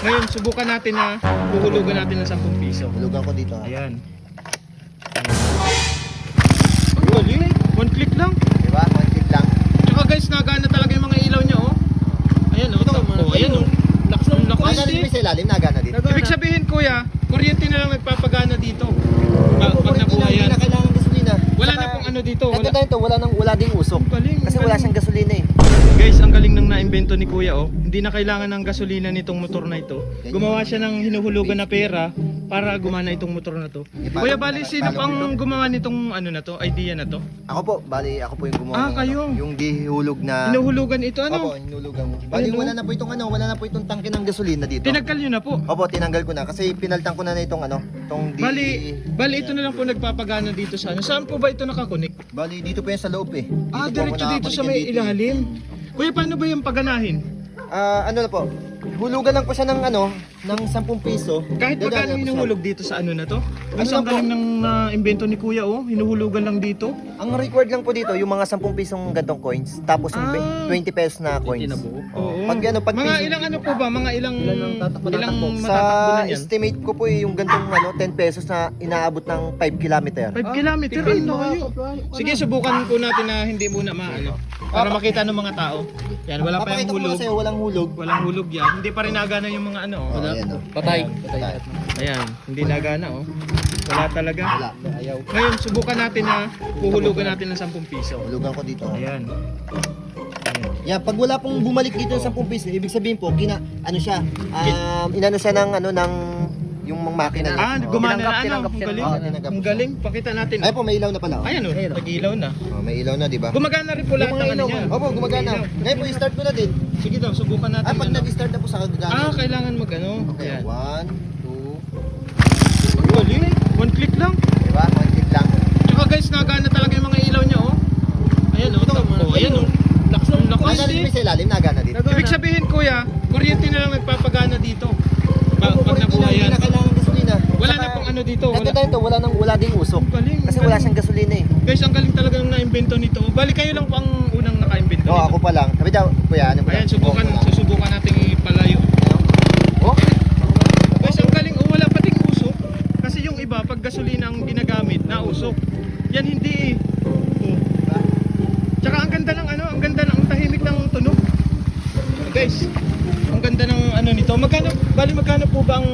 Ngayon, subukan natin na huhulugan natin ng 10 piso. Hulugan ko dito. Ayan. Ang galing. One click lang. Diba? One click lang. Tsaka guys, nagana talaga yung mga ilaw niya, oh. Ayan, oh. Oh, ayan, oh. Lakas ng lakas. Nagana din sa ilalim, nagana din. Ibig sabihin, kuya, kuryente na lang nagpapagana dito. Pag nabuhay Hindi yan. na kailangan gasolina. Wala na pong ano dito. Wala. Ito, wala ding usok. Ang galing. Kasi wala siyang gasolina eh. Guys, ang galing ng naimbento ni Kuya, oh. Hindi na kailangan ng gasolina nitong motor na ito. Gumawa siya ng hinuhulugan na pera para gumana itong motor na to. Kuya, bali sino pang gumawa nitong ano na to, idea na to? Ako po, bali ako po yung gumawa. Ah, ng kayo. Ano, yung dihulog na. Hinuhulugan ito, Opo, ano? hinulugan mo. Bali Ayun, wala na po itong wala na po itong tangke ng gasolina dito. Tinagkal nyo na po. Opo, tinanggal ko na kasi pinaltan ko na itong itong Bali ito na lang po nagpapagana dito sa ano. Saan po ba ito nakakonek? Bali dito po yan sa loob eh. Ah, Dito po ako diretso dito sa nakakunik may dito eh. ilalim. Kuya, paano ba yung paganahin? Ano na po? Hulugan lang po siya ng ng 10 piso. Kahit Dadaan magkano po siya. hinuhulog dito sa ano na to? Ano As ang lang po? galing ng invento ni Kuya, oh. Hinuhulugan lang dito. Ang required lang po dito yung mga 10 pisong gantong coins tapos yung Ah. 20 pesos na coins. Oo. Pag pag mga piso- ilang ano po ba? Mga ilang tatakbo matatakbo sa na yan? estimate ko po yung gantong 10 pesos na inaabot ng 5 kilometer. 5 kilometer ang layo. Sige, subukan po natin na hindi muna maano. Para makita ng mga tao. Yan, wala pa yung Papakita ko hulog. kasi walang hulog. Walang hulog yan. Hindi pa rin nagana yung mga ano. Oh. Ayan, Patay. Patay. Ayan, hindi nagana, oh. Wala talaga. Wala. Ayaw. Ngayon, subukan natin na huhulugan natin ng 10 piso. Hulugan ko dito. Ayan. Yeah, pag wala pong bumalik dito ng 10 piso, ibig sabihin po, inano siya ng yung mga makina niya. Ah, gumana na ano. tinanggap Ang siya. galing. Oo, tinanggap Ang siya. galing. Pakita natin. Ay po, may ilaw na pala. Ayan, oh. Nag-ilaw na. May ilaw na, di ba? Gumagana rin po lahat ng ano niya. Opo, gumagana. Ngayon po, i-start ko na din. Sige daw, subukan natin. Pag ano. nag-start na po sa gagana. Kailangan mag-ano. Okay, Ayan. 1, 2, Ang galing. One click lang. di ba? 1 click lang. Tsaka guys, nagana talaga yung mga ilaw niya, oh. Ayan, oh. Oh, ayan, oh. Lakas ng lakas. Nagana din sa ilalim, nagana din. Ibig sabihin, kuya, kuryente na lang nagpapagana dito. Pag nabuhay Hindi yan. na kailangan gasolina. Wala na pong ano dito. Wala ding usok. Ang galing. Kasi ang wala galing. siyang gasolina eh. Guys, ang galing talaga ng na-invento nito. Bali kayo lang po ang unang naka-invento Oo, nito. ako pa lang. Sabi daw, kuya, ano ba? Ayan, susubukan natin ipalayo. Oh, Guys, ang galing. Oh, wala pating usok. Kasi yung iba, pag gasolina ang ginagamit, nausok. Yan hindi eh. Oh. Tsaka ang ganda ng ano, ang ganda ng tahimik ng tunog. Guys, ang ganda ng ano nito. Magkano po ba ang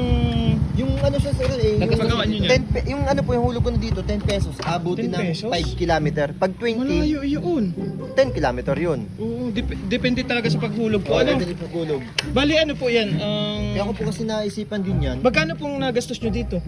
yung ano siya sir eh. Nagkagawa niyo yan? Yung ano po, yung hulog ko na dito, 10 pesos. Abutin 10 ng pesos? 5 kilometer. Pag 20, malayo yun? 10 kilometer yun. Oo, depende talaga sa paghulog po. Ano? Dito hulog. Bali ano po yan? Kaya ako po kasi naisipan din yan. Magkano pong nagastos nyo dito?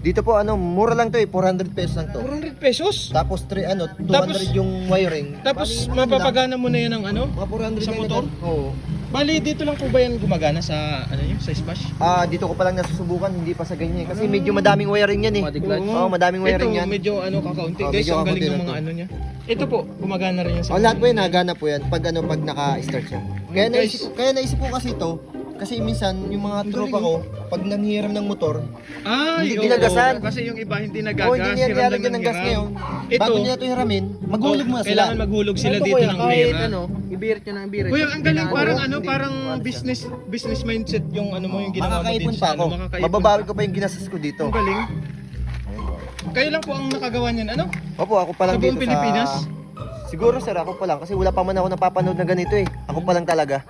Dito po mura lang to eh, 400 pesos lang to. 400 pesos? Tapos 200 Tapos- yung wiring. Tapos Bali, mapapagana mo na yan ng ano? Mga 400 sa lang motor? na- Oo. Bali dito lang po ba yan gumagana sa ano yun, sa splash? Dito ko pa lang nasusubukan, hindi pa sa ganyan. Kasi medyo madaming wiring yan eh. Oo, madaming wiring Ito yan. medyo ano kakaunti. Oo, Guys, medyo ang galing kakaunti ng lang mga to. ano niya. Ito po, gumagana rin yan sa Lahat po yan, nagana po yan. Pag naka-start siya. Kaya Guys. naisip ko kasi ito, kasi minsan yung mga Ang tropa galing, ko, pag nanghiram ng motor, Ay, Hindi oo. ginagasan. Kasi yung iba hindi hindi nagagas. niya hiram lang nilalagyan ng gas hiram. ngayon. Ito, Bago nila ito hiramin, maghulog muna sila. kailangan maghulog sila Ito, dito kuya, ng kahit pera. ano, ibirit nyo ng ibirit. Kuya, ang galing, Pinalo. parang Oo, ano, hindi. parang Ano siya? business mindset yung ano mo, yung ginawa mo Makakaipon dito pa sa ako. ano, makakaipon. Mababawi ko pa yung ginastos ko dito. Ang galing. Kayo lang po ang nakagawa niyan, ano? Opo, ako pa lang Sa buong dito Pilipinas? Siguro sir, ako pa lang. Kasi wala pa man ako napapanood na ganito eh. Ako pa lang talaga.